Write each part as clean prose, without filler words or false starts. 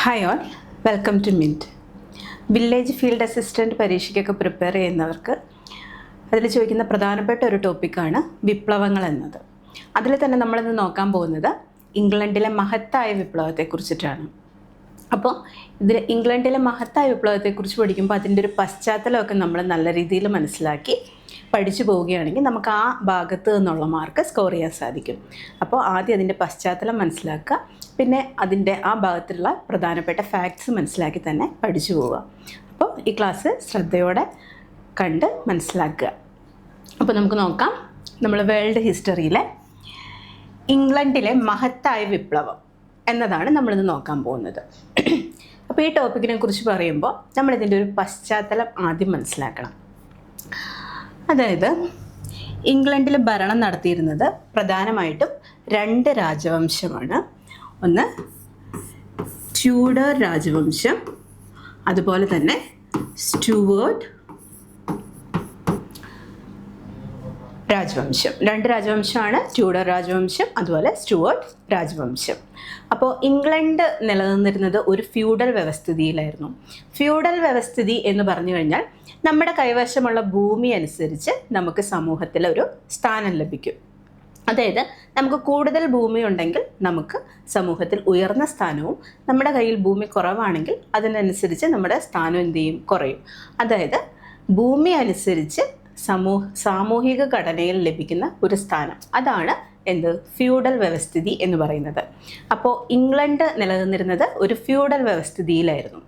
Hi all, welcome to Mint. Village field assistant പരീക്ഷയ്ക്കൊക്കെ prepare ചെയ്യുന്നവർക്ക് അതിൽ ചോദിക്കുന്ന പ്രധാനപ്പെട്ട ഒരു ടോപ്പിക്കാണ് വിപ്ലവങ്ങൾ എന്നത്. അതിൽ തന്നെ നമ്മളിന്ന് നോക്കാൻ പോകുന്നത് ഇംഗ്ലണ്ടിലെ മഹത്തായ വിപ്ലവത്തെക്കുറിച്ചിട്ടാണ്. അപ്പോൾ ഇതിൽ ഇംഗ്ലണ്ടിലെ മഹത്തായ വിപ്ലവത്തെക്കുറിച്ച് പഠിക്കുമ്പോൾ അതിൻ്റെ ഒരു പശ്ചാത്തലമൊക്കെ നമ്മൾ നല്ല രീതിയിൽ മനസ്സിലാക്കി പഠിച്ചു പോവുകയാണെങ്കിൽ നമുക്ക് ആ ഭാഗത്ത് നിന്നുള്ള മാർക്ക് സ്കോർ ചെയ്യാൻ സാധിക്കും. അപ്പോൾ ആദ്യം അതിൻ്റെ പശ്ചാത്തലം മനസ്സിലാക്കുക, പിന്നെ അതിൻ്റെ ആ ഭാഗത്തുള്ള പ്രധാനപ്പെട്ട ഫാക്ട്സ് മനസ്സിലാക്കി തന്നെ പഠിച്ചു പോവുക. അപ്പോൾ ഈ ക്ലാസ് ശ്രദ്ധയോടെ കണ്ട് മനസ്സിലാക്കുക. അപ്പോൾ നമുക്ക് നോക്കാം, നമ്മൾ വേൾഡ് ഹിസ്റ്ററിയിലെ ഇംഗ്ലണ്ടിലെ മഹത്തായ വിപ്ലവം എന്നതാണ് നമ്മളിന്ന് നോക്കാൻ പോകുന്നത്. അപ്പോൾ ഈ ടോപ്പിക്കിനെ കുറിച്ച് പറയുമ്പോൾ നമ്മളിതിൻ്റെ ഒരു പശ്ചാത്തലം ആദ്യം മനസ്സിലാക്കണം. അതായത് ഇംഗ്ലണ്ടിൽ ഭരണം നടത്തിയിരുന്നത് പ്രധാനമായിട്ടും രണ്ട് രാജവംശമാണ്. ഒന്ന് ട്യൂഡർ രാജവംശം, അതുപോലെ തന്നെ സ്റ്റുവേർട്ട് രാജവംശം. രണ്ട് രാജവംശമാണ്, ട്യൂഡർ രാജവംശം അതുപോലെ സ്റ്റുവേർട്ട് രാജവംശം. അപ്പോൾ ഇംഗ്ലണ്ട് നിലനിന്നിരുന്നത് ഒരു ഫ്യൂഡൽ വ്യവസ്ഥിതിയിലായിരുന്നു. ഫ്യൂഡൽ വ്യവസ്ഥിതി എന്ന് പറഞ്ഞു കഴിഞ്ഞാൽ നമ്മുടെ കൈവശമുള്ള ഭൂമി അനുസരിച്ച് നമുക്ക് സമൂഹത്തിൽ ഒരു സ്ഥാനം ലഭിക്കും. അതായത് നമുക്ക് കൂടുതൽ ഭൂമി ഉണ്ടെങ്കിൽ നമുക്ക് സമൂഹത്തിൽ ഉയർന്ന സ്ഥാനവും, നമ്മുടെ കയ്യിൽ ഭൂമി കുറവാണെങ്കിൽ അതിനനുസരിച്ച് നമ്മുടെ സ്ഥാനം എന്ത് ചെയ്യും, കുറയും. അതായത് ഭൂമി അനുസരിച്ച് സാമൂഹിക ഘടനയിൽ ലഭിക്കുന്ന ഒരു സ്ഥാനം, അതാണ് എന്ത് ഫ്യൂഡൽ വ്യവസ്ഥിതി എന്ന് പറയുന്നത്. അപ്പോൾ ഇംഗ്ലണ്ട് നിലനിന്നിരുന്നത് ഒരു ഫ്യൂഡൽ വ്യവസ്ഥിതിയിലായിരുന്നു.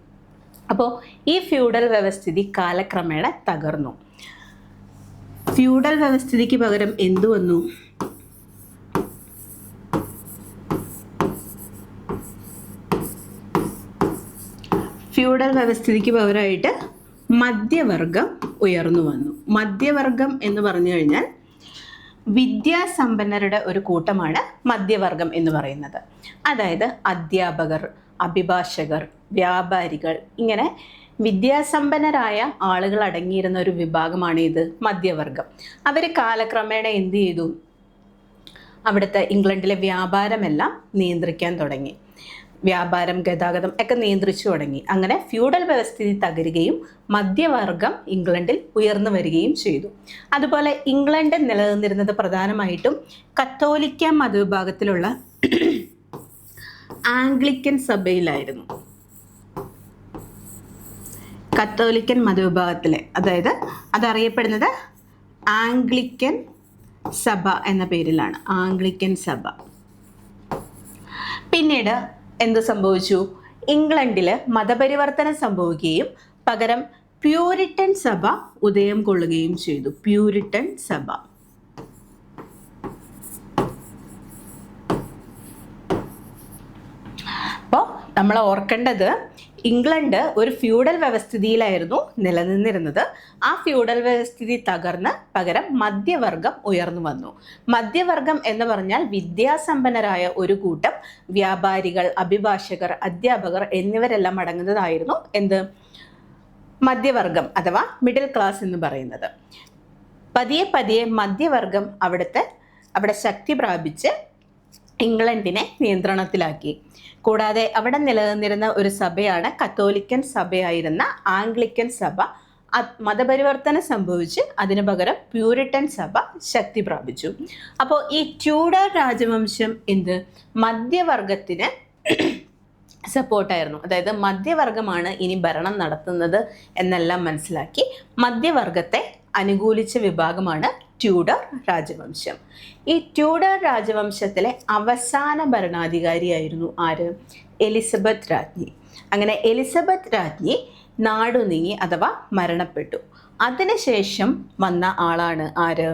അപ്പോൾ ഈ ഫ്യൂഡൽ വ്യവസ്ഥിതി കാലക്രമേണ തകർന്നു. ഫ്യൂഡൽ വ്യവസ്ഥിതിക്ക് പകരം എന്തു വന്നു? ഫ്യൂഡൽ വ്യവസ്ഥിതിക്ക് പകരമായിട്ട് മധ്യവർഗം ഉയർന്നു വന്നു. മധ്യവർഗം എന്ന് പറഞ്ഞു കഴിഞ്ഞാൽ വിദ്യാസമ്പന്നരുടെ ഒരു കൂട്ടമാണ് മധ്യവർഗം എന്ന് പറയുന്നത്. അതായത് അധ്യാപകർ, അഭിഭാഷകർ, വ്യാപാരികൾ, ഇങ്ങനെ വിദ്യാസമ്പന്നരായ ആളുകൾ അടങ്ങിയിരുന്ന ഒരു വിഭാഗമാണ് ഇത് മധ്യവർഗം. അവർ കാലക്രമേണ എന്ത് ചെയ്തു? അവിടുത്തെ ഇംഗ്ലണ്ടിലെ വ്യാപാരമെല്ലാം നിയന്ത്രിക്കാൻ തുടങ്ങി. വ്യാപാരം, ഗതാഗതം ഒക്കെ നിയന്ത്രിച്ചു തുടങ്ങി. അങ്ങനെ ഫ്യൂഡൽ വ്യവസ്ഥിതി തകരുകയും മധ്യവർഗം ഇംഗ്ലണ്ടിൽ ഉയർന്നു വരികയും ചെയ്തു. അതുപോലെ ഇംഗ്ലണ്ട് നിലനിന്നിരുന്നത് പ്രധാനമായിട്ടും കത്തോലിക്ക മതവിഭാഗത്തിലുള്ള ആംഗ്ലിക്കൻ സഭയിലായിരുന്നു. കത്തോലിക്കൻ മതവിഭാഗത്തിലെ, അതായത് അതറിയപ്പെടുന്നത് ആംഗ്ലിക്കൻ സഭ എന്ന പേരിലാണ്, ആംഗ്ലിക്കൻ സഭ. പിന്നീട് എന്ത് സംഭവിച്ചു? ഇംഗ്ലണ്ടിൽ മതപരിവർത്തനം സംഭവിക്കുകയും പകരം പ്യൂരിറ്റൻ സഭ ഉദയം കൊള്ളുകയും ചെയ്തു. പ്യൂരിറ്റൻ സഭ. അപ്പോൾ നമ്മൾ ഓർക്കേണ്ടത്, ഇംഗ്ലണ്ട് ഒരു ഫ്യൂഡൽ വ്യവസ്ഥിതിയിലായിരുന്നു നിലനിന്നിരുന്നത്. ആ ഫ്യൂഡൽ വ്യവസ്ഥിതി തകർന്ന് പകരം മധ്യവർഗം ഉയർന്നു വന്നു. മധ്യവർഗം എന്ന് പറഞ്ഞാൽ വിദ്യാസമ്പന്നരായ ഒരു കൂട്ടം വ്യാപാരികൾ, അഭിഭാഷകർ, അധ്യാപകർ എന്നിവരെല്ലാം അടങ്ങുന്നതായിരുന്നു എന്ത്? മധ്യവർഗം അഥവാ മിഡിൽ ക്ലാസ് എന്ന് പറയുന്നത്. പതിയെ പതിയെ മധ്യവർഗം അവിടെ ശക്തി പ്രാപിച്ച് ഇംഗ്ലണ്ടിനെ നിയന്ത്രണത്തിലാക്കി. കൂടാതെ അവിടെ നിലനിന്നിരുന്ന ഒരു സഭയാണ് കത്തോലിക്കൻ സഭയായിരുന്ന ആംഗ്ലിക്കൻ സഭ. മതപരിവർത്തനം സംഭവിച്ച് അതിനു പകരം പ്യൂരിറ്റൻ സഭ ശക്തി പ്രാപിച്ചു. അപ്പോൾ ഈ ട്യൂഡർ രാജവംശം എന്ത്? മധ്യവർഗത്തിന് സപ്പോർട്ടായിരുന്നു. അതായത് മധ്യവർഗമാണ് ഇനി ഭരണം നടത്തുന്നത് എന്നെല്ലാം മനസ്സിലാക്കി മധ്യവർഗത്തെ അനുകൂലിച്ച വിഭാഗമാണ് ട്യൂഡർ രാജവംശം. ഈ ട്യൂഡർ രാജവംശത്തിലെ അവസാന ഭരണാധികാരിയായിരുന്നു ആര്? എലിസബത്ത് രാജ്ഞി. അങ്ങനെ എലിസബത്ത് രാജ്ഞി നാടു നീങ്ങി അഥവാ മരണപ്പെട്ടു. അതിനുശേഷം വന്ന ആളാണ് ആര്?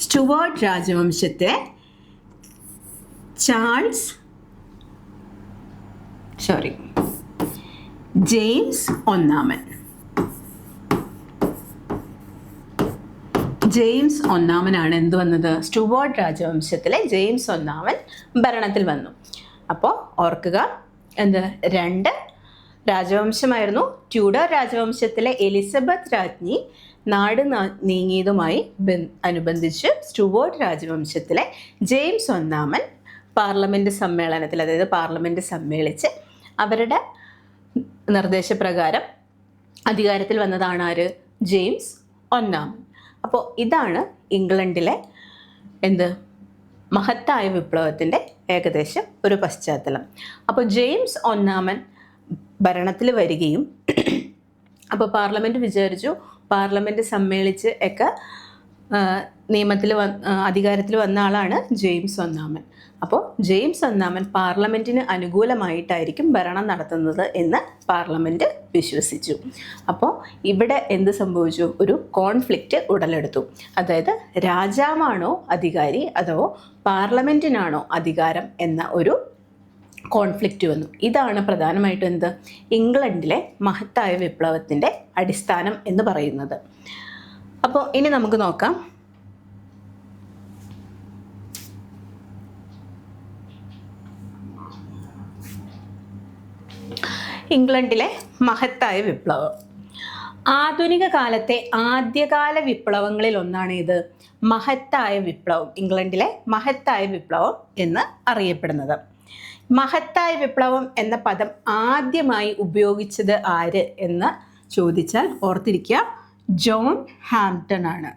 സ്റ്റുവേർട്ട് രാജവംശത്തെ ജെയിംസ് ഒന്നാമൻ. ജെയിംസ് ഒന്നാമനാണ് എന്ത് വന്നത്? സ്റ്റുവേർട്ട് രാജവംശത്തിലെ ജെയിംസ് ഒന്നാമൻ ഭരണത്തിൽ വന്നു. അപ്പോൾ ഓർക്കുക, എന്ത്? രണ്ട് രാജവംശമായിരുന്നു. ട്യൂഡർ രാജവംശത്തിലെ എലിസബത്ത് രാജ്ഞി നാട് നീങ്ങിയതുമായി അനുബന്ധിച്ച് സ്റ്റുവേർട്ട് രാജവംശത്തിലെ ജെയിംസ് ഒന്നാമൻ പാർലമെൻറ്റ് സമ്മേളനത്തിൽ, അതായത് പാർലമെൻറ്റ് സമ്മേളിച്ച് അവരുടെ നിർദ്ദേശപ്രകാരം അധികാരത്തിൽ വന്നതാണ് ആര്? ജെയിംസ് ഒന്നാമൻ. അപ്പോൾ ഇതാണ് ഇംഗ്ലണ്ടിലെ മഹത്തായ വിപ്ലവത്തിൻ്റെ ഏകദേശം ഒരു പശ്ചാത്തലം. അപ്പോൾ ജെയിംസ് ഒന്നാമൻ ഭരണത്തിൽ വരികയും അപ്പോൾ പാർലമെൻറ്റ് വിചാരിച്ചു, പാർലമെൻറ്റ് സമ്മേളിച്ച് ഒക്കെ അധികാരത്തിൽ വന്ന ആളാണ് ജെയിംസ് ഒന്നാമൻ. അപ്പോൾ ജെയിംസ് ഒന്നാമൻ പാർലമെൻറ്റിന് അനുകൂലമായിട്ടായിരിക്കും ഭരണം നടത്തുന്നത് എന്ന് പാർലമെൻറ്റ് വിശ്വസിച്ചു. അപ്പോൾ ഇവിടെ എന്ത് സംഭവിച്ചു? ഒരു കോൺഫ്ലിക്റ്റ് ഉടലെടുത്തു. അതായത് രാജാവാണോ അധികാരി അതോ പാർലമെൻറ്റിനാണോ അധികാരം എന്ന ഒരു കോൺഫ്ലിക്റ്റ് വന്നു. ഇതാണ് പ്രധാനമായിട്ടും ഇംഗ്ലണ്ടിലെ മഹത്തായ വിപ്ലവത്തിൻ്റെ അടിസ്ഥാനം എന്ന് പറയുന്നത്. അപ്പോൾ ഇനി നമുക്ക് നോക്കാം ഇംഗ്ലണ്ടിലെ മഹത്തായ വിപ്ലവം. ആധുനിക കാലത്തെ ആദ്യകാല വിപ്ലവങ്ങളിൽ ഒന്നാണ് ഇത് മഹത്തായ വിപ്ലവം. ഇംഗ്ലണ്ടിലെ മഹത്തായ വിപ്ലവം എന്ന് അറിയപ്പെടുന്നത്. മഹത്തായ വിപ്ലവം എന്ന പദം ആദ്യമായി ഉപയോഗിച്ചത് ആര് എന്ന് ചോദിച്ചാൽ ഓർത്തിരിക്കുക, ജോൺ ഹാംപ്ടൺ ആണ്.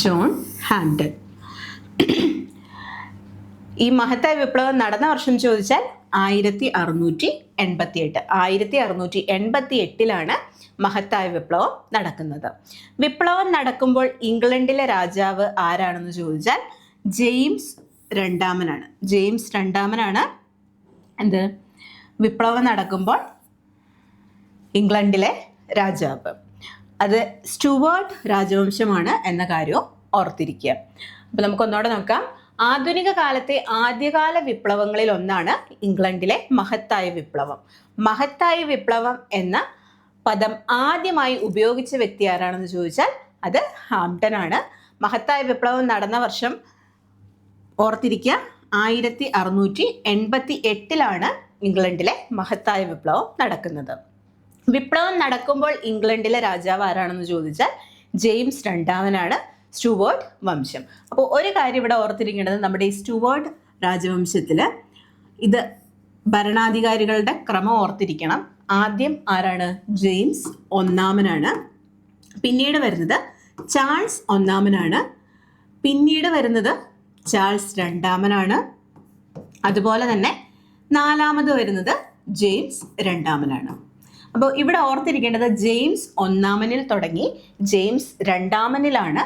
John Hampton. ഈ മഹത്തായ വിപ്ലവം നടന്ന വർഷം ചോദിച്ചാൽ 1688. 1688 മഹത്തായ വിപ്ലവം നടക്കുന്നത്. വിപ്ലവം നടക്കുമ്പോൾ ഇംഗ്ലണ്ടിലെ രാജാവ് ആരാണെന്ന് ചോദിച്ചാൽ ജെയിംസ് രണ്ടാമനാണ്. ജെയിംസ് രണ്ടാമനാണ് വിപ്ലവം നടക്കുമ്പോൾ ഇംഗ്ലണ്ടിലെ രാജാവ്. അത് സ്റ്റുവർട്ട് രാജവംശമാണ് എന്ന കാര്യവും ഓർത്തിരിക്കുക. അപ്പോൾ നമുക്കൊന്നോടെ നോക്കാം. ആധുനിക കാലത്തെ ആദ്യകാല വിപ്ലവങ്ങളിൽ ഒന്നാണ് ഇംഗ്ലണ്ടിലെ മഹത്തായ വിപ്ലവം. മഹത്തായ വിപ്ലവം എന്ന പദം ആദ്യമായി ഉപയോഗിച്ച വ്യക്തി ആരാണെന്ന് ചോദിച്ചാൽ അത് ഹാംപ്ടൺ ആണ്. മഹത്തായ വിപ്ലവം നടന്ന വർഷം ഓർത്തിരിക്കുക, 1688 ഇംഗ്ലണ്ടിലെ മഹത്തായ വിപ്ലവം നടക്കുന്നത്. വിപ്ലവം നടക്കുമ്പോൾ ഇംഗ്ലണ്ടിലെ രാജാവ് ആരാണെന്ന് ചോദിച്ചാൽ ജെയിംസ് രണ്ടാമനാണ്. സ്റ്റുവർട്ട് വംശം. അപ്പോൾ ഒരു കാര്യം ഇവിടെ ഓർത്തിരിക്കേണ്ടത്, നമ്മുടെ ഈ സ്റ്റുവർട്ട് രാജവംശത്തിൽ ഇത് ഭരണാധികാരികളുടെ ക്രമം ഓർത്തിരിക്കണം. ആദ്യം ആരാണ്? ജെയിംസ് ഒന്നാമനാണ്. പിന്നീട് വരുന്നത് ചാൾസ് ഒന്നാമനാണ്. പിന്നീട് വരുന്നത് ചാൾസ് രണ്ടാമനാണ്. അതുപോലെ തന്നെ നാലാമത് വരുന്നത് ജെയിംസ് രണ്ടാമനാണ്. അപ്പോൾ ഇവിടെ ഓർത്തിരിക്കേണ്ടത് ജെയിംസ് ഒന്നാമനിൽ തുടങ്ങി ജെയിംസ് രണ്ടാമനിലാണ്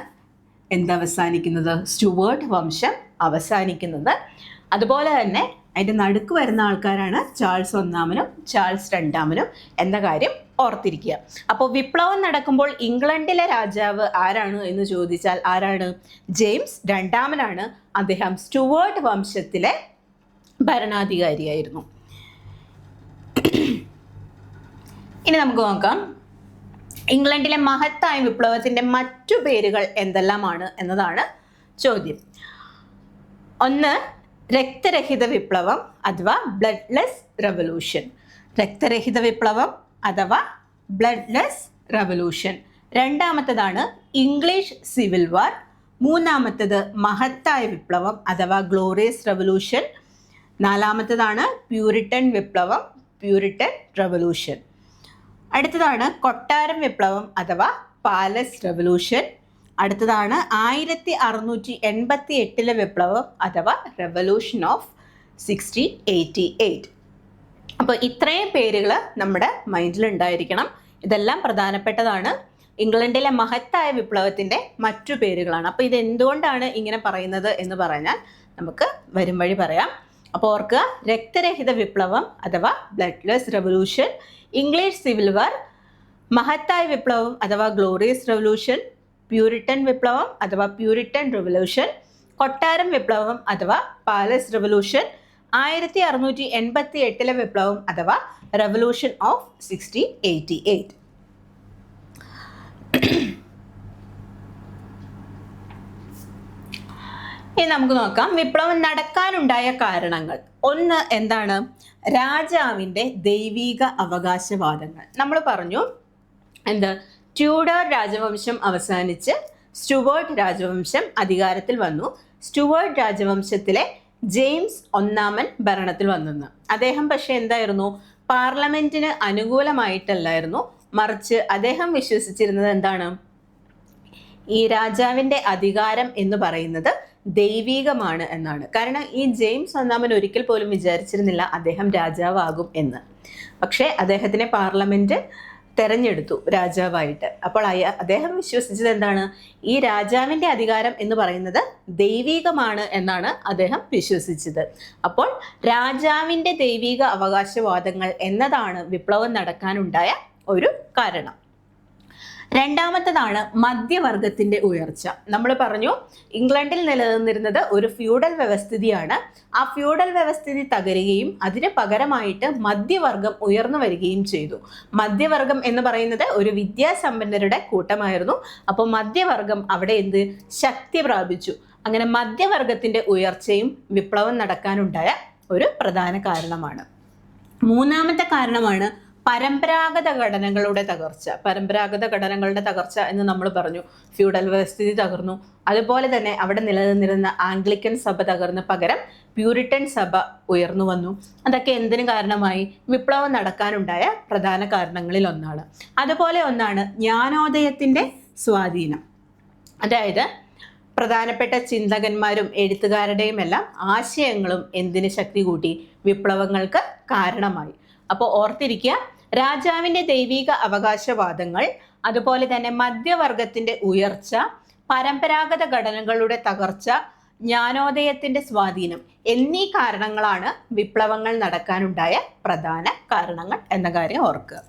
അവസാനിക്കുന്നത്? സ്റ്റുവർട്ട് വംശം അവസാനിക്കുന്നത്. അതുപോലെ തന്നെ അതിൻ്റെ നടുക്ക് വരുന്ന ആൾക്കാരാണ് ചാൾസ് ഒന്നാമനും ചാൾസ് രണ്ടാമനും എന്ന കാര്യം ഓർത്തിരിക്കുക. അപ്പോൾ വിപ്ലവം നടക്കുമ്പോൾ ഇംഗ്ലണ്ടിലെ രാജാവ് ആരാണ് എന്ന് ചോദിച്ചാൽ ആരാണ്? ജെയിംസ് രണ്ടാമനാണ്. അദ്ദേഹം സ്റ്റുവർട്ട് വംശത്തിലെ ഭരണാധികാരിയായിരുന്നു. ഇനി നമുക്ക് നോക്കാം ഇംഗ്ലണ്ടിലെ മഹത്തായ വിപ്ലവത്തിൻ്റെ മറ്റു പേരുകൾ എന്തെല്ലാമാണ് എന്നതാണ് ചോദ്യം. ഒന്ന്, രക്തരഹിത വിപ്ലവം അഥവാ ബ്ലഡ്ലെസ് റെവല്യൂഷൻ. രക്തരഹിത വിപ്ലവം അഥവാ ബ്ലഡ്ലെസ് റെവല്യൂഷൻ. രണ്ടാമത്തേതാണ് ഇംഗ്ലീഷ് സിവിൽ വാർ. മൂന്നാമത്തേത് മഹത്തായ വിപ്ലവം അഥവാ ഗ്ലോറിയസ് റെവല്യൂഷൻ. നാലാമത്തേതാണ് പ്യൂരിറ്റൻ വിപ്ലവം, പ്യൂരിറ്റൻ റെവല്യൂഷൻ. അടുത്തതാണ് കൊട്ടാരം വിപ്ലവം അഥവാ പാലസ് റെവല്യൂഷൻ. അടുത്തതാണ് 1688 വിപ്ലവം അഥവാ റെവല്യൂഷൻ ഓഫ് 1688. അപ്പോൾ ഇത്രയും പേരുകൾ നമ്മുടെ മൈൻഡിലുണ്ടായിരിക്കണം. ഇതെല്ലാം പ്രധാനപ്പെട്ടതാണ്. ഇംഗ്ലണ്ടിലെ മഹത്തായ വിപ്ലവത്തിൻ്റെ മറ്റു പേരുകളാണ്. അപ്പോൾ ഇത് എന്തുകൊണ്ടാണ് ഇങ്ങനെ പറയുന്നത് എന്ന് പറഞ്ഞാൽ നമുക്ക് വരും വഴി പറയാം. അപ്പോൾ ഓർക്കുക, രക്തരഹിത വിപ്ലവം അഥവാ ബ്ലഡ്ലെസ് റെവല്യൂഷൻ, ഇംഗ്ലീഷ് സിവിൽ വാർ, മഹത്തായ വിപ്ലവം അഥവാ ഗ്ലോറിയസ് റെവല്യൂഷൻ, പ്യൂരിറ്റൻ വിപ്ലവം അഥവാ പ്യൂരിറ്റൻ റെവല്യൂഷൻ, കൊട്ടാരം വിപ്ലവം അഥവാ പാലസ് റെവല്യൂഷൻ, 1688 വിപ്ലവം അഥവാ റെവല്യൂഷൻ ഓഫ് 1688. ഇനി നമുക്ക് നോക്കാം വിപ്ലവം നടക്കാനുണ്ടായ കാരണങ്ങൾ. ഒന്ന് എന്താണ്? രാജാവിൻ്റെ ദൈവിക അവകാശവാദങ്ങൾ. നമ്മൾ പറഞ്ഞു ട്യൂഡർ രാജവംശം അവസാനിച്ച് സ്റ്റുവേർട്ട് രാജവംശം അധികാരത്തിൽ വന്നു. സ്റ്റുവേർട്ട് രാജവംശത്തിലെ ജെയിംസ് ഒന്നാമൻ ഭരണത്തിൽ വന്നെന്ന്. അദ്ദേഹം പക്ഷെ എന്തായിരുന്നു, പാർലമെന്റിന് അനുകൂലമായിട്ടല്ലായിരുന്നു, മറിച്ച് അദ്ദേഹം വിശ്വസിച്ചിരുന്നത് എന്താണ്, ഈ രാജാവിൻ്റെ അധികാരം എന്ന് പറയുന്നത് ദൈവികമാണ് എന്നാണ്. കാരണം ഈ ജെയിംസ് ഒന്നാമൻ ഒരിക്കൽ പോലും വിചാരിച്ചിരുന്നില്ല അദ്ദേഹം രാജാവാകും എന്ന്. പക്ഷേ അദ്ദേഹത്തിനെ പാർലമെന്റ് തെരഞ്ഞെടുത്തു രാജാവായിട്ട്. അപ്പോൾ അദ്ദേഹം വിശ്വസിച്ചത് എന്താണ്, ഈ രാജാവിൻ്റെ അധികാരം എന്ന് പറയുന്നത് ദൈവികമാണ് എന്നാണ് അദ്ദേഹം വിശ്വസിച്ചത്. അപ്പോൾ രാജാവിൻ്റെ ദൈവിക അവകാശവാദങ്ങൾ എന്നതാണ് വിപ്ലവം നടക്കാനുണ്ടായ ഒരു കാരണം. രണ്ടാമത്തതാണ് മധ്യവർഗത്തിന്റെ ഉയർച്ച. നമ്മൾ പറഞ്ഞു ഇംഗ്ലണ്ടിൽ നിലനിന്നിരുന്നത് ഒരു ഫ്യൂഡൽ വ്യവസ്ഥിതിയാണ്. ആ ഫ്യൂഡൽ വ്യവസ്ഥിതി തകരുകയും അതിന് പകരമായിട്ട് മധ്യവർഗം ഉയർന്നു വരികയും ചെയ്തു. മധ്യവർഗം എന്ന് പറയുന്നത് ഒരു വിദ്യാസമ്പന്നരുടെ കൂട്ടമായിരുന്നു. അപ്പോൾ മധ്യവർഗം അവിടെ ശക്തി പ്രാപിച്ചു. അങ്ങനെ മധ്യവർഗത്തിന്റെ ഉയർച്ചയും വിപ്ലവം നടക്കാനുണ്ടായ ഒരു പ്രധാന കാരണമാണ്. മൂന്നാമത്തെ കാരണമാണ് പരമ്പരാഗത ഘടനകളുടെ തകർച്ച. പരമ്പരാഗത ഘടനകളുടെ തകർച്ച എന്ന് നമ്മൾ പറഞ്ഞു, ഫ്യൂഡൽ വ്യവസ്ഥിതി തകർന്നു. അതുപോലെ തന്നെ അവിടെ നിലനിന്നിരുന്ന ആംഗ്ലിക്കൻ സഭ തകർന്ന് പകരം പ്യൂരിറ്റൻ സഭ ഉയർന്നു വന്നു. അതൊക്കെ എന്തിനു കാരണമായി, വിപ്ലവം നടക്കാനുണ്ടായ പ്രധാന കാരണങ്ങളിൽ ഒന്നാണ്. അതുപോലെ ഒന്നാണ് ജ്ഞാനോദയത്തിന്റെ സ്വാധീനം. അതായത് പ്രധാനപ്പെട്ട ചിന്തകന്മാരും എഴുത്തുകാരുടെയും എല്ലാം ആശയങ്ങളും എന്തിന് ശക്തി കൂട്ടി, വിപ്ലവങ്ങൾക്ക് കാരണമായി. അപ്പോൾ ഓർത്തിരിക്കുക, രാജാവിൻ്റെ ദൈവിക അവകാശവാദങ്ങൾ, അതുപോലെ തന്നെ മധ്യവർഗത്തിന്റെ ഉയർച്ച, പരമ്പരാഗത ഘടനകളുടെ തകർച്ച, ജ്ഞാനോദയത്തിന്റെ സ്വാധീനം എന്നീ കാരണങ്ങളാണ് വിപ്ലവങ്ങൾ നടക്കാനുണ്ടായ പ്രധാന കാരണങ്ങൾ എന്ന കാര്യം ഓർക്കുക.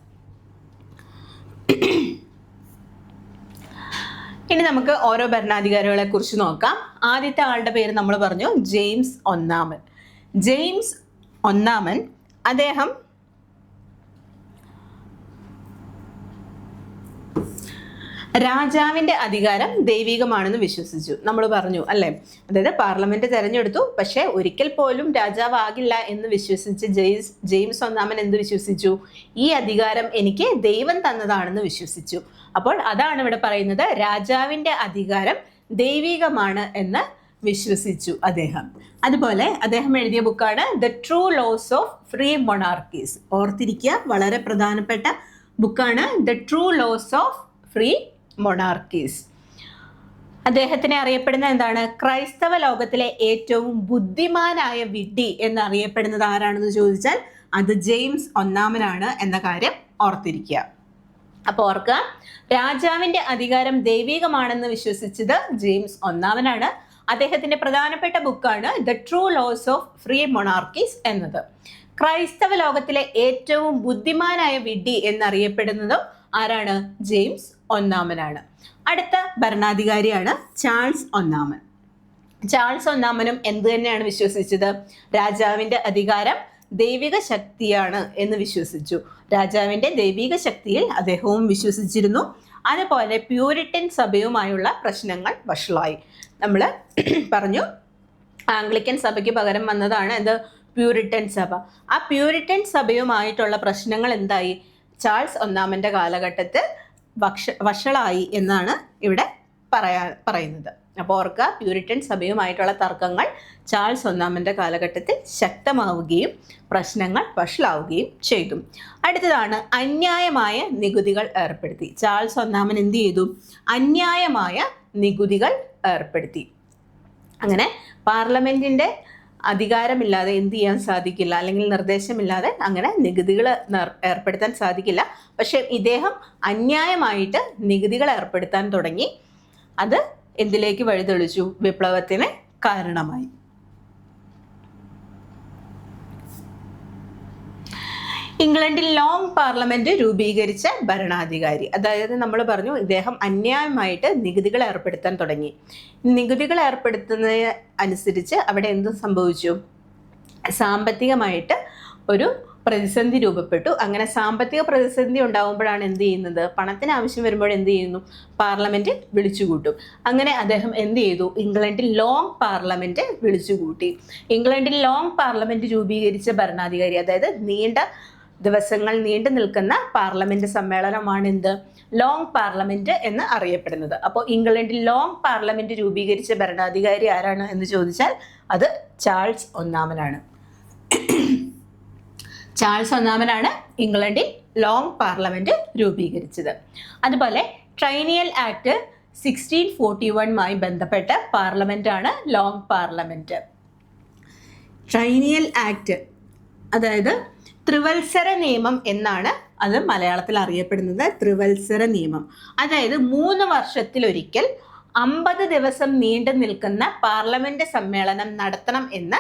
ഇനി നമുക്ക് ഓരോ ഭരണാധികാരികളെ കുറിച്ച് നോക്കാം. ആദ്യത്തെ ആളുടെ പേര് നമ്മൾ പറഞ്ഞു ജെയിംസ് ഒന്നാമൻ. ജെയിംസ് ഒന്നാമൻ അദ്ദേഹം രാജാവിൻ്റെ അധികാരം ദൈവികമാണെന്ന് വിശ്വസിച്ചു. നമ്മൾ പറഞ്ഞു അല്ലേ, അതായത് പാർലമെന്റ് തെരഞ്ഞെടുത്തു, പക്ഷെ ഒരിക്കൽ പോലും രാജാവാകില്ല എന്ന് വിശ്വസിച്ച് ജെയിംസ് ഒന്നാമൻ എന്ത് വിശ്വസിച്ചു, ഈ അധികാരം എനിക്ക് ദൈവം തന്നതാണെന്ന് വിശ്വസിച്ചു. അപ്പോൾ അതാണ് ഇവിടെ പറയുന്നത്, രാജാവിൻ്റെ അധികാരം ദൈവികമാണ് എന്ന് വിശ്വസിച്ചു അദ്ദേഹം. അതുപോലെ അദ്ദേഹം എഴുതിയ ബുക്കാണ് the true laws of free monarchies. ഓർത്തിരിക്കുക, വളരെ പ്രധാനപ്പെട്ട ബുക്കാണ് the true laws of free monarchies. അദ്ദേഹത്തിനെ അറിയപ്പെടുന്ന എന്താണ്, ക്രൈസ്തവ ലോകത്തിലെ ഏറ്റവും ബുദ്ധിമാനായ വിഡ്ഢി എന്നറിയപ്പെടുന്നത് ആരാണെന്ന് ചോദിച്ചാൽ അത് ജെയിംസ് ഒന്നാമനാണ് എന്ന കാര്യം ഓർത്തിരിക്കുക. അപ്പോൾ ഓർക്കുക, രാജാവിൻ്റെ അധികാരം ദൈവികമാണെന്ന് വിശ്വസിച്ചത് ജെയിംസ് ഒന്നാമനാണ്. അദ്ദേഹത്തിന്റെ പ്രധാനപ്പെട്ട ബുക്കാണ് the true laws of free monarchies എന്നത്. ക്രൈസ്തവ ലോകത്തിലെ ഏറ്റവും ബുദ്ധിമാനായ വിഡ്ഢി എന്നറിയപ്പെടുന്നതും ആരാണ്, ജെയിംസ് ഒന്നാമനാണ്. അടുത്ത ഭരണാധികാരിയാണ് ചാൾസ് ഒന്നാമൻ. ചാൾസ് ഒന്നാമനും എന്ത് തന്നെയാണ് വിശ്വസിച്ചത്, രാജാവിൻ്റെ അധികാരം ദൈവിക ശക്തിയാണ് എന്ന് വിശ്വസിച്ചു. രാജാവിൻ്റെ ദൈവിക ശക്തിയിൽ അദ്ദേഹവും വിശ്വസിച്ചിരുന്നു. അതുപോലെ പ്യൂരിറ്റൻ സഭയുമായുള്ള പ്രശ്നങ്ങൾ വഷളായി. നമ്മൾ പറഞ്ഞു ആംഗ്ലിക്കൻ സഭയ്ക്ക് പകരം വന്നതാണ് എന്ത്, പ്യൂരിറ്റൻ സഭ. ആ പ്യൂരിറ്റൻ സഭയുമായിട്ടുള്ള പ്രശ്നങ്ങൾ എന്തായി, ചാൾസ് ഒന്നാമൻ്റെ കാലഘട്ടത്തിൽ വഷളായി എന്നാണ് ഇവിടെ പറയുന്നത്. അപ്പോൾ ഓർക്കുക, പ്യൂരിറ്റൻ സഭയുമായിട്ടുള്ള തർക്കങ്ങൾ ചാൾസ് ഒന്നാമൻ്റെ കാലഘട്ടത്തിൽ ശക്തമാവുകയും പ്രശ്നങ്ങൾ വഷളാവുകയും ചെയ്തു. അടുത്തതാണ് അന്യായമായ നികുതികൾ ഏർപ്പെടുത്തി. ചാൾസ് ഒന്നാമൻ എന്ത് ചെയ്തു, അന്യായമായ നികുതികൾ ഏർപ്പെടുത്തി. അങ്ങനെ പാർലമെന്റിന്റെ അധികാരമില്ലാതെ എന്ത് ചെയ്യാൻ സാധിക്കില്ല, അല്ലെങ്കിൽ നിർദ്ദേശമില്ലാതെ അങ്ങനെ നികുതികൾ ഏർപ്പെടുത്താൻ സാധിക്കില്ല. പക്ഷെ ഇദ്ദേഹം അന്യായമായിട്ട് നികുതികൾ ഏർപ്പെടുത്താൻ തുടങ്ങി. അത് എന്തിലേക്ക് വഴിതെളിച്ചു, വിപ്ലവത്തിന് കാരണമായി. ഇംഗ്ലണ്ടിൽ ലോങ് പാർലമെന്റ് രൂപീകരിച്ച ഭരണാധികാരി. അതായത് നമ്മൾ പറഞ്ഞു ഇദ്ദേഹം അന്യായമായിട്ട് നികുതികൾ ഏർപ്പെടുത്താൻ തുടങ്ങി. നികുതികൾ ഏർപ്പെടുത്തുന്നതിന് അനുസരിച്ച് അവിടെ എന്ത് സംഭവിച്ചു, സാമ്പത്തികമായിട്ട് ഒരു പ്രതിസന്ധി രൂപപ്പെട്ടു. അങ്ങനെ സാമ്പത്തിക പ്രതിസന്ധി ഉണ്ടാകുമ്പോഴാണ് എന്ത് ചെയ്യുന്നത്, പണത്തിന് ആവശ്യം വരുമ്പോൾ എന്ത് ചെയ്യുന്നു, പാർലമെന്റ് വിളിച്ചുകൂട്ടും. അങ്ങനെ അദ്ദേഹം എന്ത് ചെയ്തു, ഇംഗ്ലണ്ടിൽ ലോങ് പാർലമെന്റ് വിളിച്ചുകൂട്ടി. ഇംഗ്ലണ്ടിൽ ലോങ് പാർലമെന്റ് രൂപീകരിച്ച ഭരണാധികാരി, അതായത് നീണ്ട ദിവസങ്ങൾ നീണ്ടു നിൽക്കുന്ന പാർലമെന്റ് സമ്മേളനമാണ് എന്ത്? ലോങ് പാർലമെന്റ് എന്ന് അറിയപ്പെടുന്നത്. അപ്പോൾ ഇംഗ്ലണ്ടിൽ ലോങ് പാർലമെന്റ് രൂപീകരിച്ച ഭരണാധികാരി ആരാണ് എന്ന് ചോദിച്ചാൽ അത് ചാൾസ് ഒന്നാമനാണ്. ചാൾസ് ഒന്നാമനാണ് ഇംഗ്ലണ്ടിൽ ലോങ് പാർലമെന്റ് രൂപീകരിച്ചത്. അതുപോലെ ട്രൈനിയൽ ആക്ട് 1641 ബന്ധപ്പെട്ട പാർലമെന്റാണ് ലോങ് പാർലമെന്റ്. ട്രൈനിയൽ ആക്ട് അതായത് ത്രിവത്സര നിയമം എന്നാണ് അത് മലയാളത്തിൽ അറിയപ്പെടുന്നത്. ത്രിവത്സര നിയമം അതായത് 3 വർഷത്തിലൊരിക്കൽ 50 ദിവസം നീണ്ടു നിൽക്കുന്ന പാർലമെന്റ് സമ്മേളനം നടത്തണം എന്ന്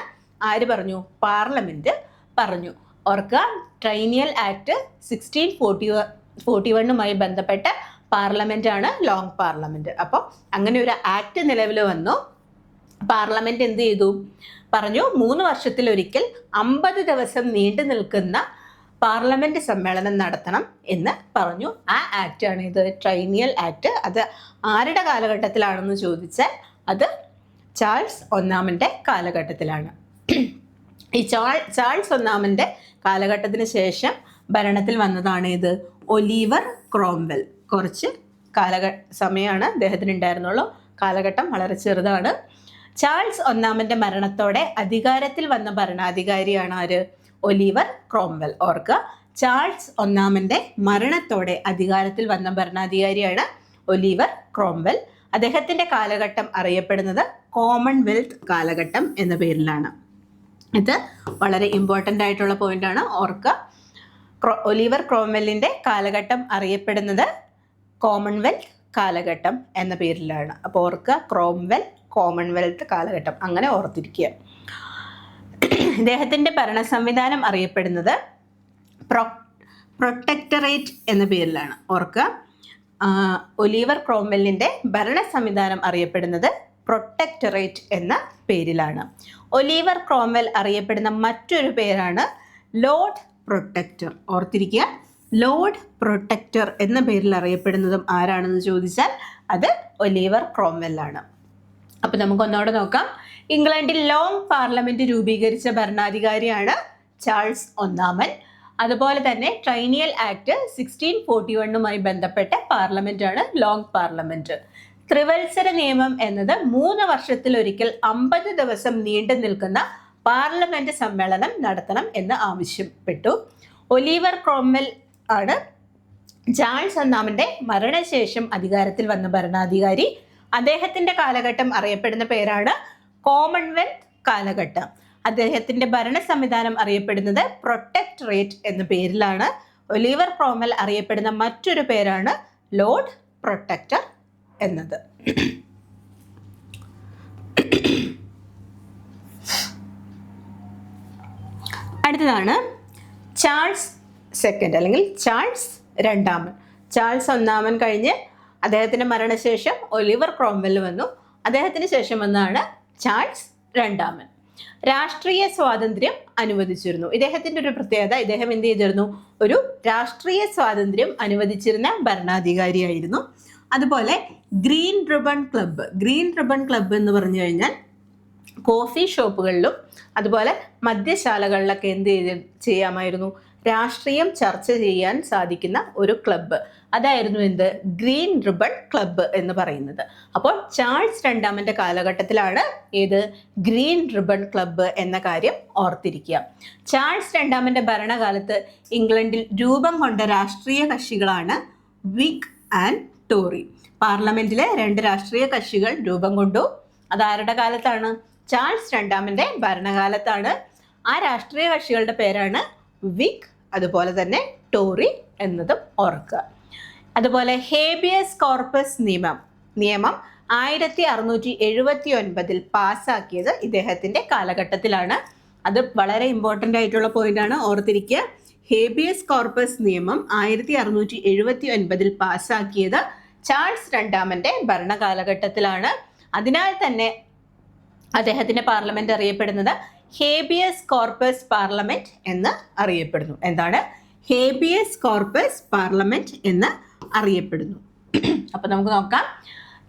ആര് പറഞ്ഞു? പാർലമെന്റ് പറഞ്ഞു. ഓർക്കുക, ട്രൈനിയൽ ആക്ട് 1641 ബന്ധപ്പെട്ട പാർലമെന്റ് ആണ് ലോങ് പാർലമെന്റ്. അപ്പോൾ അങ്ങനെ ഒരു ആക്ട് നിലവിൽ വന്നു. പാർലമെന്റ് എന്ത് ചെയ്തു? പറഞ്ഞു 3 വർഷത്തിലൊരിക്കൽ 50 ദിവസം നീണ്ടു നിൽക്കുന്ന പാർലമെന്റ് സമ്മേളനം നടത്തണം എന്ന് പറഞ്ഞു. ആ ആക്ട് ആണ് ഇത് ട്രൈനിയൽ ആക്ട്. അത് ആരുടെ കാലഘട്ടത്തിലാണെന്ന് ചോദിച്ചാൽ അത് ചാൾസ് ഒന്നാമന്റെ കാലഘട്ടത്തിലാണ്. ഈ ചാൾസ് ഒന്നാമന്റെ കാലഘട്ടത്തിന് ശേഷം ഭരണത്തിൽ വന്നതാണ് ഇത് ഒലിവർ ക്രോംവെൽ. കുറച്ച് സമയമാണ് അദ്ദേഹത്തിന് ഉണ്ടായിരുന്നുള്ളൂ. കാലഘട്ടം വളരെ ചെറുതാണ്. ചാൾസ് ഒന്നാമന്റെ മരണത്തോടെ അധികാരത്തിൽ വന്ന ഭരണാധികാരിയാണ് ആര്? Oliver Cromwell. ഓർക്കുക, ചാൾസ് ഒന്നാമന്റെ മരണത്തോടെ അധികാരത്തിൽ വന്ന ഭരണാധികാരിയാണ് ഒലിവർ ക്രോംവെൽ. അദ്ദേഹത്തിന്റെ കാലഘട്ടം അറിയപ്പെടുന്നത് കോമൺവെൽത്ത് കാലഘട്ടം എന്ന പേരിലാണ്. ഇത് വളരെ ഇമ്പോർട്ടൻ്റ് ആയിട്ടുള്ള പോയിന്റാണ്. ഓർക്കുക, ഒലിവർ ക്രോംവെല്ലിന്റെ കാലഘട്ടം അറിയപ്പെടുന്നത് കോമൺവെൽത്ത് കാലഘട്ടം എന്ന പേരിലാണ്. അപ്പോൾ ഓർക്കുക, ക്രോംവെൽ, കോമൺവെൽത്ത് കാലഘട്ടം, അങ്ങനെ ഓർത്തിരിക്കുക. ഇദ്ദേഹത്തിന്റെ ഭരണ സംവിധാനം അറിയപ്പെടുന്നത് പ്രൊട്ടക്ടറേറ്റ് എന്ന പേരിലാണ്. ഓർക്കുക, ഒലിവർ ക്രോംവെല്ലിന്റെ ഭരണ സംവിധാനം അറിയപ്പെടുന്നത് പ്രൊട്ടക്ടറേറ്റ് എന്ന പേരിലാണ്. ഒലിവർ ക്രോംവെൽ അറിയപ്പെടുന്ന മറ്റൊരു പേരാണ് ലോർഡ് പ്രൊട്ടക്ടർ. ഓർത്തിരിക്കുക, ലോർഡ് പ്രൊട്ടക്ടർ എന്ന പേരിൽ അറിയപ്പെടുന്നതും ആരാണെന്ന് ചോദിച്ചാൽ അത് ഒലിവർ ക്രോംവെൽ ആണ്. അപ്പൊ നമുക്കൊന്നോടെ നോക്കാം. ഇംഗ്ലണ്ടിൽ ലോങ് പാർലമെന്റ് രൂപീകരിച്ച ഭരണാധികാരിയാണ് ചാൾസ് ഒന്നാമൻ. അതുപോലെ തന്നെ ട്രൈനിയൽ ആക്ട് 1641 ബന്ധപ്പെട്ട പാർലമെന്റാണ് ലോങ് പാർലമെന്റ്. ത്രിവത്സര നിയമം എന്നത് 3 വർഷത്തിലൊരിക്കൽ 50 ദിവസം നീണ്ടു നിൽക്കുന്ന പാർലമെന്റ് സമ്മേളനം നടത്തണം എന്ന് ആവശ്യപ്പെട്ടു. ഒലിവർ ക്രോംവെൽ ആണ് ചാൾസ് ഒന്നാമന്റെ മരണശേഷം അധികാരത്തിൽ വന്ന ഭരണാധികാരി. അദ്ദേഹത്തിന്റെ കാലഘട്ടം അറിയപ്പെടുന്ന പേരാണ് കോമൺവെൽത്ത് കാലഘട്ടം. അദ്ദേഹത്തിന്റെ ഭരണ സംവിധാനം അറിയപ്പെടുന്നത് പ്രൊട്ടക്ടറേറ്റ് എന്ന പേരിലാണ്. ഒലിവർ ക്രോംവെൽ അറിയപ്പെടുന്ന മറ്റൊരു പേരാണ് ലോർഡ് പ്രൊട്ടക്ടർ എന്നത്. അടുത്തതാണ് ചാൾസ് സെക്കൻഡ് അല്ലെങ്കിൽ ചാൾസ് രണ്ടാമൻ. ചാൾസ് ഒന്നാമൻ കഴിഞ്ഞ് അദ്ദേഹത്തിന്റെ മരണശേഷം ഒലിവർ ക്രോംവെൽ വന്നു. അദ്ദേഹത്തിന് ശേഷം വന്നതാണ് ചാൾസ് രണ്ടാമൻ. രാഷ്ട്രീയ സ്വാതന്ത്ര്യം അനുവദിച്ചിരുന്നു. ഇദ്ദേഹത്തിന്റെ ഒരു പ്രത്യേകത, ഇദ്ദേഹം എന്ത് ചെയ്തിരുന്നു? ഒരു രാഷ്ട്രീയ സ്വാതന്ത്ര്യം അനുവദിച്ചിരുന്ന ഭരണാധികാരിയായിരുന്നു. അതുപോലെ ഗ്രീൻ റിബൺ ക്ലബ്ബ് എന്ന് പറഞ്ഞു കഴിഞ്ഞാൽ കോഫി ഷോപ്പുകളിലും അതുപോലെ മദ്യശാലകളിലൊക്കെ എന്ത് ചെയ്യാമായിരുന്നു? രാഷ്ട്രീയം ചർച്ച ചെയ്യാൻ സാധിക്കുന്ന ഒരു ക്ലബ്ബ്. അതായിരുന്നു എന്ത്? ഗ്രീൻ റിബൺ ക്ലബ്ബ് എന്ന് പറയുന്നത്. അപ്പോൾ ചാൾസ് രണ്ടാമന്റെ കാലഘട്ടത്തിലാണ് ഏത്? ഗ്രീൻ റിബൺ ക്ലബ്ബ് എന്ന കാര്യം ഓർത്തിരിക്കുക. ചാൾസ് രണ്ടാമന്റെ ഭരണകാലത്ത് ഇംഗ്ലണ്ടിൽ രൂപം കൊണ്ട രാഷ്ട്രീയ കക്ഷികളാണ് വിഗ് ആൻഡ് ടോറി. പാർലമെന്റിലെ 2 രാഷ്ട്രീയ കക്ഷികൾ രൂപം കൊണ്ടു. അതാരുടെ കാലത്താണ്? ചാൾസ് രണ്ടാമന്റെ ഭരണകാലത്താണ്. ആ രാഷ്ട്രീയ കക്ഷികളുടെ പേരാണ് വിഗ്, അതുപോലെ തന്നെ ടോറി എന്നതും ഓർക്കുക. അതുപോലെ ഹേബിയസ് കോർപ്പസ് നിയമം 1679 പാസ്സാക്കിയത് ഇദ്ദേഹത്തിന്റെ കാലഘട്ടത്തിലാണ്. അത് വളരെ ഇമ്പോർട്ടൻ്റ് ആയിട്ടുള്ള പോയിന്റ് ആണ്, ഓർത്തിരിക്കുക. ഹേബിയസ് കോർപ്പസ് നിയമം 1679 പാസ്സാക്കിയത് ചാൾസ് രണ്ടാമന്റെ ഭരണകാലഘട്ടത്തിലാണ്. അതിനാൽ തന്നെ അദ്ദേഹത്തിന്റെ പാർലമെന്റ് അറിയപ്പെടുന്നത് ഹേബിയസ് കോർപ്പസ് പാർലമെന്റ് എന്ന് അറിയപ്പെടുന്നു. എന്താണ്? ഹേബിയസ് കോർപ്പസ് പാർലമെന്റ് എന്ന് അറിയപ്പെടുന്നു. അപ്പൊ നമുക്ക് നോക്കാം.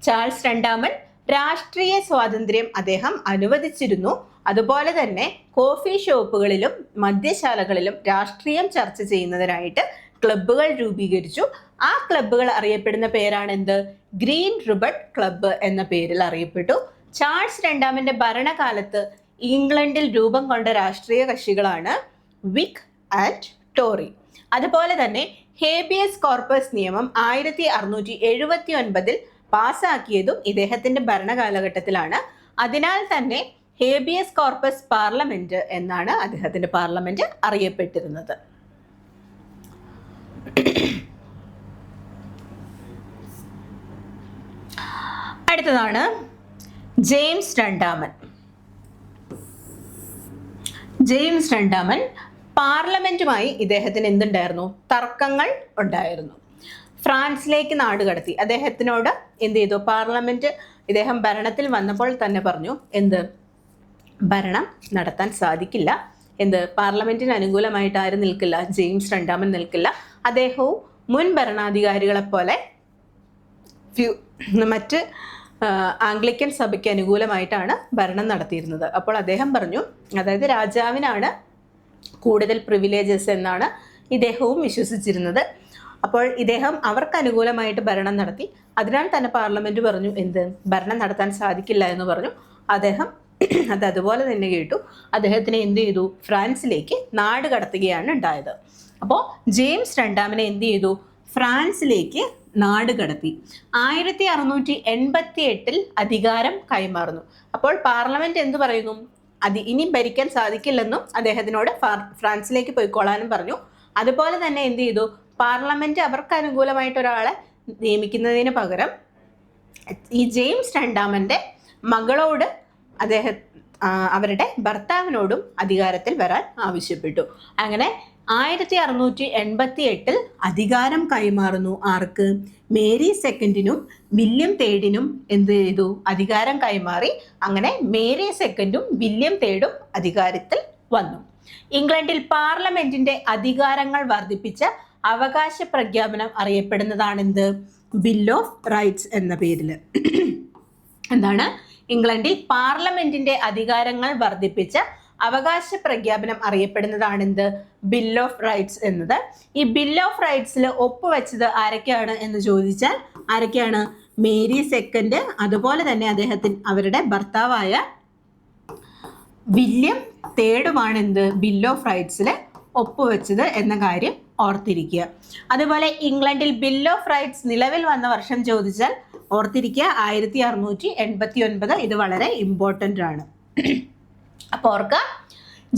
ചാൾസ് രണ്ടാമൻ രാഷ്ട്രീയ സ്വാതന്ത്ര്യം അദ്ദേഹം അനുവദിച്ചിരുന്നു. അതുപോലെ തന്നെ കോഫി ഷോപ്പുകളിലും മദ്യശാലകളിലും രാഷ്ട്രീയം ചർച്ച ചെയ്യുന്നതിനായിട്ട് ക്ലബ്ബുകൾ രൂപീകരിച്ചു. ആ ക്ലബ്ബുകൾ അറിയപ്പെടുന്ന പേരാണ് എന്ത്? ഗ്രീൻ റിബൺ ക്ലബ്ബ് എന്ന പേരിൽ അറിയപ്പെട്ടു. ചാൾസ് രണ്ടാമന്റെ ഭരണകാലത്ത് ഇംഗ്ലണ്ടിൽ രൂപം കൊണ്ട രാഷ്ട്രീയ കക്ഷികളാണ് വിക് ആൻഡ് ടോറി. അതുപോലെ തന്നെ ഹേബിയസ് കോർപ്പസ് നിയമം 1679 പാസ്സാക്കിയതും ഇദ്ദേഹത്തിന്റെ ഭരണകാലഘട്ടത്തിലാണ്. അതിനാൽ തന്നെ ഹേബിയസ് കോർപ്പസ് പാർലമെന്റ് എന്നാണ് അദ്ദേഹത്തിന്റെ പാർലമെന്റ് അറിയപ്പെട്ടിരുന്നത്. അടുത്തതാണ് ജെയിംസ് രണ്ടാമൻ. ജെയിംസ് രണ്ടാമൻ പാർലമെന്റുമായി ഇദ്ദേഹത്തിന് എന്തുണ്ടായിരുന്നു? തർക്കങ്ങൾ ഉണ്ടായിരുന്നു. ഫ്രാൻസിലേക്ക് നാട് കടത്തി. അദ്ദേഹത്തിനോട് എന്ത് ചെയ്തു? പാർലമെന്റ് ഇദ്ദേഹം ഭരണത്തിൽ വന്നപ്പോൾ തന്നെ പറഞ്ഞു, എന്ത്? ഭരണം നടത്താൻ സാധിക്കില്ല. എന്ത്? പാർലമെന്റിന് അനുകൂലമായിട്ട് ആരും നിൽക്കില്ല? ജെയിംസ് രണ്ടാമൻ നിൽക്കില്ല. അദ്ദേഹവും മുൻ ഭരണാധികാരികളെ പോലെ മറ്റ് ആംഗ്ലിക്കൻ സഭയ്ക്ക് അനുകൂലമായിട്ടാണ് ഭരണം നടത്തിയിരുന്നത്. അപ്പോൾ അദ്ദേഹം പറഞ്ഞു, അതായത് രാജാവിനാണ് കൂടുതൽ പ്രിവിലേജസ് എന്നാണ് ഇദ്ദേഹവും വിശ്വസിച്ചിരുന്നത്. അപ്പോൾ ഇദ്ദേഹം അവർക്ക് അനുകൂലമായിട്ട് ഭരണം നടത്തി. അതിനാൽ തന്നെ പാർലമെന്റ് പറഞ്ഞു, എന്ത്? ഭരണം നടത്താൻ സാധിക്കില്ല എന്ന് പറഞ്ഞു. അദ്ദേഹം അതുപോലെ തന്നെ കേട്ടു. അദ്ദേഹത്തിനെ എന്ത് ചെയ്തു? ഫ്രാൻസിലേക്ക് നാട് കടത്തുകയാണ് ഉണ്ടായത്. അപ്പോൾ ജെയിംസ് രണ്ടാമനെ എന്ത് ചെയ്തു? ഫ്രാൻസിലേക്ക് നാട് കടത്തി. 1688 അധികാരം കൈമാറുന്നു. അപ്പോൾ പാർലമെന്റ് എന്ത് പറയുന്നു? ഇനി ഭരിക്കാൻ സാധിക്കില്ലെന്നും അദ്ദേഹത്തിനോട് ഫ്രാൻസിലേക്ക് പോയിക്കോളാനും പറഞ്ഞു. അതുപോലെ തന്നെ എന്ത് ചെയ്തു? പാർലമെന്റ് അവർക്ക് അനുകൂലമായിട്ട് ഒരാളെ നിയമിക്കുന്നതിന് പകരം ഈ ജെയിംസ് രണ്ടാമന്റെ മകളോട് അവരുടെ ഭർത്താവിനോടും അധികാരത്തിൽ വരാൻ ആവശ്യപ്പെട്ടു. അങ്ങനെ 1688 അധികാരം കൈമാറുന്നു. ആർക്ക്? മേരി സെക്കൻഡിനും വില്യം തേർഡിനും എന്ത് ചെയ്തു? അധികാരം കൈമാറി. അങ്ങനെ മേരി സെക്കൻഡും വില്യം തേർഡും അധികാരത്തിൽ വന്നു. ഇംഗ്ലണ്ടിൽ പാർലമെന്റിന്റെ അധികാരങ്ങൾ വർദ്ധിപ്പിച്ച അവകാശ പ്രഖ്യാപനം അറിയപ്പെടുന്നതാണ് എന്ത്? ബിൽ ഓഫ് റൈറ്റ്സ് എന്ന പേരിൽ. എന്താണ്? ഇംഗ്ലണ്ടിൽ പാർലമെന്റിന്റെ അധികാരങ്ങൾ വർദ്ധിപ്പിച്ച അവകാശ പ്രഖ്യാപനം അറിയപ്പെടുന്നതാണ് എന്ത്? ബിൽ ഓഫ് റൈറ്റ്സ് എന്നത്. ഈ ബിൽ ഓഫ് റൈറ്റ്സിൽ ഒപ്പുവെച്ചത് ആരൊക്കെയാണ് എന്ന് ചോദിച്ചാൽ ആരൊക്കെയാണ്? മേരി സെക്കൻഡ്, അതുപോലെ തന്നെ അവരുടെ ഭർത്താവായ വില്യം തേർഡുമാണ് എന്ത്? ബിൽ ഓഫ് റൈറ്റ്സിൽ ഒപ്പുവെച്ചത് എന്ന കാര്യം ഓർത്തിരിക്കുക. അതുപോലെ ഇംഗ്ലണ്ടിൽ ബിൽ ഓഫ് റൈറ്റ്സ് നിലവിൽ വന്ന വർഷം ചോദിച്ചാൽ ഓർത്തിരിക്കുക 1689. ഇത് വളരെ ഇമ്പോർട്ടൻ്റ് ആണ്. അപ്പോൾ ഓർക്കുക,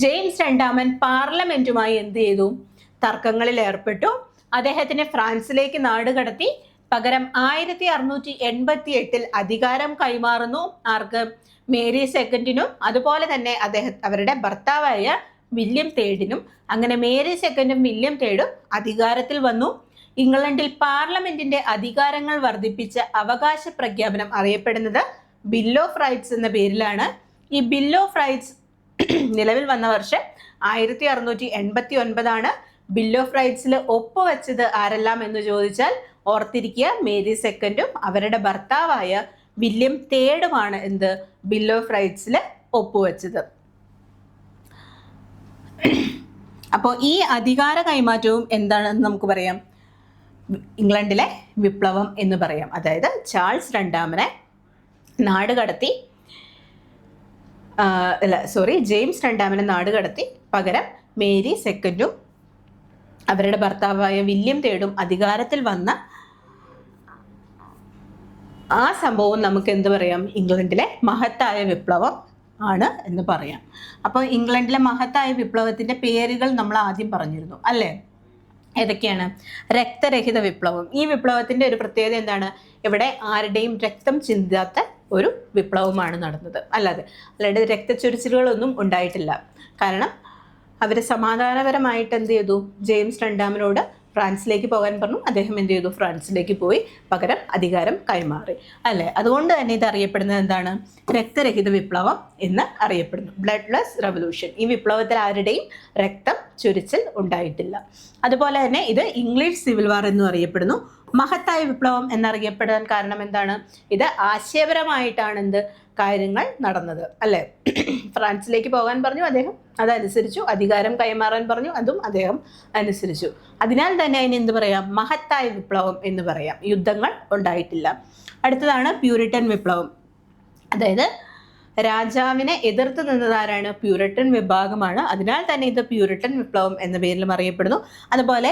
ജെയിംസ് രണ്ടാമൻ പാർലമെന്റുമായി എന്ത് ചെയ്തു? തർക്കങ്ങളിൽ ഏർപ്പെട്ടു. അദ്ദേഹത്തിനെ ഫ്രാൻസിലേക്ക് നാട് കടത്തി. പകരം 1688 അധികാരം കൈമാറുന്നു. ആർക്ക്? മേരി സെക്കൻഡിനും അതുപോലെ തന്നെ അവരുടെ ഭർത്താവായ വില്യം തേർഡിനും. അങ്ങനെ മേരി സെക്കൻഡും വില്യം തേർഡും അധികാരത്തിൽ വന്നു. ഇംഗ്ലണ്ടിൽ പാർലമെന്റിന്റെ അധികാരങ്ങൾ വർദ്ധിപ്പിച്ച അവകാശ പ്രഖ്യാപനം അറിയപ്പെടുന്നത് ബിൽ ഓഫ് റൈറ്റ്സ് എന്ന പേരിലാണ്. ഈ ബിൽ ഓഫ് റൈറ്റ്സ് നിലവിൽ വന്ന വർഷം 1689 ബിൽ ഓഫ് റൈറ്റ്സിൽ ഒപ്പുവെച്ചത് ആരെല്ലാം എന്ന് ചോദിച്ചാൽ ഓർത്തിരിക്കുക, മേരി സെക്കൻഡും അവരുടെ ഭർത്താവായ വില്യം തേർഡുമാണ് എന്ത്? ബിൽ ഓഫ് റൈറ്റ്സിൽ ഒപ്പുവെച്ചത്. അപ്പോൾ ഈ അധികാര കൈമാറ്റവും എന്താണെന്ന് നമുക്ക് പറയാം? ഇംഗ്ലണ്ടിലെ വിപ്ലവം എന്ന് പറയാം. അതായത് ചാൾസ് രണ്ടാമനെ നാട് കടത്തി ജെയിംസ് രണ്ടാമനെ നാട് കടത്തി. പകരം മേരി സെക്കൻഡും അവരുടെ ഭർത്താവായ വില്യം തേർഡും അധികാരത്തിൽ വന്ന ആ സംഭവം നമുക്ക് എന്ത് പറയാം? ഇംഗ്ലണ്ടിലെ മഹത്തായ വിപ്ലവം ആണ് എന്ന് പറയാം. അപ്പോൾ ഇംഗ്ലണ്ടിലെ മഹത്തായ വിപ്ലവത്തിൻ്റെ പേരുകൾ നമ്മൾ ആദ്യം പറഞ്ഞിരുന്നു അല്ലേ? ഏതൊക്കെയാണ്? രക്തരഹിത വിപ്ലവം. ഈ വിപ്ലവത്തിൻ്റെ ഒരു പ്രത്യേകത എന്താണ്? ഇവിടെ ആരുടെയും രക്തം ചിന്താത്ത ഒരു വിപ്ലവമാണ് നടന്നത്. അല്ലാതെ രക്തച്ചൊരിച്ചിലുകളൊന്നും ഉണ്ടായിട്ടില്ല. കാരണം അവർ സമാധാനപരമായിട്ട് എന്ത് ചെയ്തു? ജെയിംസ് രണ്ടാമനോട് ഫ്രാൻസിലേക്ക് പോകാൻ പറഞ്ഞു. അദ്ദേഹം എന്ത് ചെയ്തു? ഫ്രാൻസിലേക്ക് പോയി. പകരം അധികാരം കൈമാറി അല്ലേ? അതുകൊണ്ട് തന്നെ ഇത് അറിയപ്പെടുന്നത് എന്താണ്? രക്തരഹിത വിപ്ലവം എന്ന് അറിയപ്പെടുന്നു. Bloodless revolution. ഈ വിപ്ലവത്തിൽ ആരുടെയും രക്തം ചൊരിച്ചിൽ ഉണ്ടായിട്ടില്ല. അതുപോലെ തന്നെ ഇത് ഇംഗ്ലീഷ് സിവിൽ വാർ എന്നും അറിയപ്പെടുന്നു. മഹത്തായ വിപ്ലവം എന്നറിയപ്പെടാൻ കാരണം എന്താണ്? ഇത് ആശയപരമായിട്ടാണ് കാര്യങ്ങൾ നടന്നത്, അല്ലേ? ഫ്രാൻസിലേക്ക് പോകാൻ പറഞ്ഞു, അദ്ദേഹം അതനുസരിച്ചു. അധികാരം കൈമാറാൻ പറഞ്ഞു, അതും അദ്ദേഹം അനുസരിച്ചു. അതിനാൽ തന്നെ അതിന് എന്ത് പറയാം? മഹത്തായ വിപ്ലവം എന്ന് പറയാം. യുദ്ധങ്ങൾ ഉണ്ടായിട്ടില്ല. അടുത്തതാണ് പ്യൂരിറ്റൻ വിപ്ലവം. അതായത് രാജാവിനെ എതിർത്ത് നിന്നതാരാണ്? പ്യൂരിറ്റൻ വിഭാഗമാണ്. അതിനാൽ തന്നെ ഇത് പ്യൂരിറ്റൻ വിപ്ലവം എന്ന പേരിലും അറിയപ്പെടുന്നു. അതുപോലെ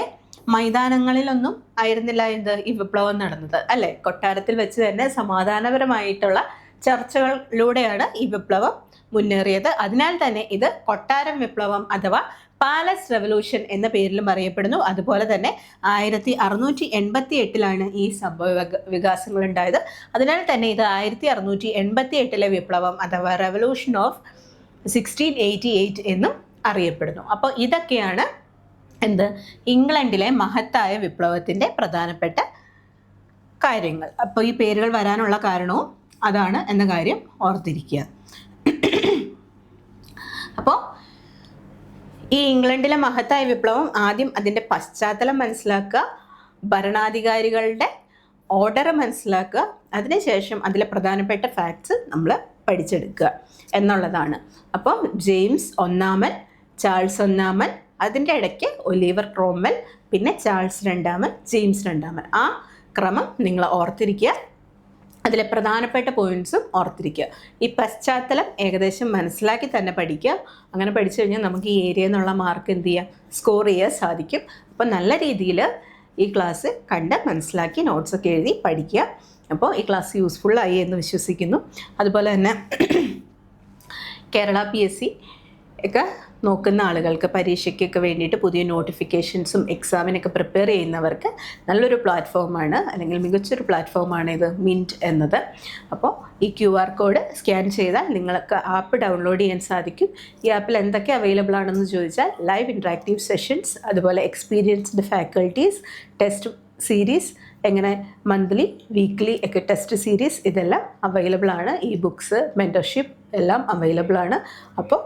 മൈതാനങ്ങളിലൊന്നും ആയിരുന്നില്ല ഈ വിപ്ലവം നടന്നത്, അല്ലേ? കൊട്ടാരത്തിൽ വെച്ച് തന്നെ സമാധാനപരമായിട്ടുള്ള ചർച്ചകളിലൂടെയാണ് ഈ വിപ്ലവം മുന്നേറിയത്. അതിനാൽ തന്നെ ഇത് കൊട്ടാരം വിപ്ലവം അഥവാ പാലസ് റെവല്യൂഷൻ എന്ന പേരിലും അറിയപ്പെടുന്നു. അതുപോലെ തന്നെ 1688 ഈ സംഭവ വികാസങ്ങൾ ഉണ്ടായത്. അതിനാൽ തന്നെ ഇത് 1688 വിപ്ലവം അഥവാ റെവല്യൂഷൻ ഓഫ് 1688 എന്നും അറിയപ്പെടുന്നു. അപ്പോൾ ഇതൊക്കെയാണ് ഇംഗ്ലണ്ടിലെ മഹത്തായ വിപ്ലവത്തിൻ്റെ പ്രധാനപ്പെട്ട കാര്യങ്ങൾ. അപ്പോൾ ഈ പേരുകൾ വരാനുള്ള കാരണവും അതാണ് എന്ന കാര്യം ഓർത്തിരിക്കുക. അപ്പോൾ ഈ ഇംഗ്ലണ്ടിലെ മഹത്തായ വിപ്ലവം ആദ്യം അതിൻ്റെ പശ്ചാത്തലം മനസ്സിലാക്കുക, ഭരണാധികാരികളുടെ ഓർഡർ മനസ്സിലാക്കുക, അതിനുശേഷം അതിലെ പ്രധാനപ്പെട്ട ഫാക്ട്സ് നമ്മൾ പഠിച്ചെടുക്കുക എന്നുള്ളതാണ്. അപ്പോൾ ജെയിംസ് ഒന്നാമൻ, ചാൾസ് ഒന്നാമൻ, അതിൻ്റെ ഇടയ്ക്ക് ഒലിവർ ക്രോംവെൽ, പിന്നെ ചാൾസ് രണ്ടാമൻ, ജെയിംസ് രണ്ടാമൻ. ആ ക്രമം നിങ്ങൾ ഓർത്തിരിക്കുക. അതിലെ പ്രധാനപ്പെട്ട പോയിന്റ്സും ഓർത്തിരിക്കുക. ഈ പശ്ചാത്തലം ഏകദേശം മനസ്സിലാക്കി തന്നെ പഠിക്കുക. അങ്ങനെ പഠിച്ചു കഴിഞ്ഞാൽ നമുക്ക് ഈ ഏരിയയിൽ നിന്നുള്ള മാർക്ക് സ്കോർ ചെയ്യാൻ സാധിക്കും. അപ്പോൾ നല്ല രീതിയിൽ ഈ ക്ലാസ് കണ്ട് മനസ്സിലാക്കി നോട്ട്സൊക്കെ എഴുതി പഠിക്കുക. അപ്പോൾ ഈ ക്ലാസ് യൂസ്ഫുള്ളായി എന്ന് വിശ്വസിക്കുന്നു. അതുപോലെ തന്നെ കേരള PSC ഒക്കെ നോക്കുന്ന ആളുകൾക്ക് പരീക്ഷയ്ക്കൊക്കെ വേണ്ടിയിട്ട് പുതിയ നോട്ടിഫിക്കേഷൻസും എക്സാമിനൊക്കെ പ്രിപ്പയർ ചെയ്യുന്നവർക്ക് നല്ലൊരു പ്ലാറ്റ്ഫോമാണ്, അല്ലെങ്കിൽ മികച്ചൊരു പ്ലാറ്റ്ഫോമാണ് ഇത് മിൻറ്റ് എന്നത്. അപ്പോൾ ഈ QR കോഡ് സ്കാൻ ചെയ്താൽ നിങ്ങൾക്ക് ആപ്പ് ഡൗൺലോഡ് ചെയ്യാൻ സാധിക്കും. ഈ ആപ്പിൽ എന്തൊക്കെ അവൈലബിൾ ആണെന്ന് ചോദിച്ചാൽ ലൈവ് ഇൻട്രാക്റ്റീവ് സെഷൻസ്, അതുപോലെ എക്സ്പീരിയൻസ്ഡ് ഫാക്കൽറ്റീസ്, ടെസ്റ്റ് സീരീസ്, എങ്ങനെ മന്ത്ലി വീക്ക്ലി ഒക്കെ ടെസ്റ്റ് സീരീസ്, ഇതെല്ലാം അവൈലബിൾ ആണ്. ഈ ബുക്സ്, മെൻറ്റർഷിപ്പ് എല്ലാം അവൈലബിൾ ആണ്. അപ്പോൾ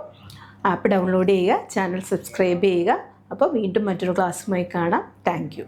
ആപ്പ് ഡൗൺലോഡ് ചെയ്യുക, ചാനൽ സബ്സ്ക്രൈബ് ചെയ്യുക. അപ്പോൾ വീണ്ടും മറ്റൊരു ക്ലാസ്സുമായി കാണാം. Thank you.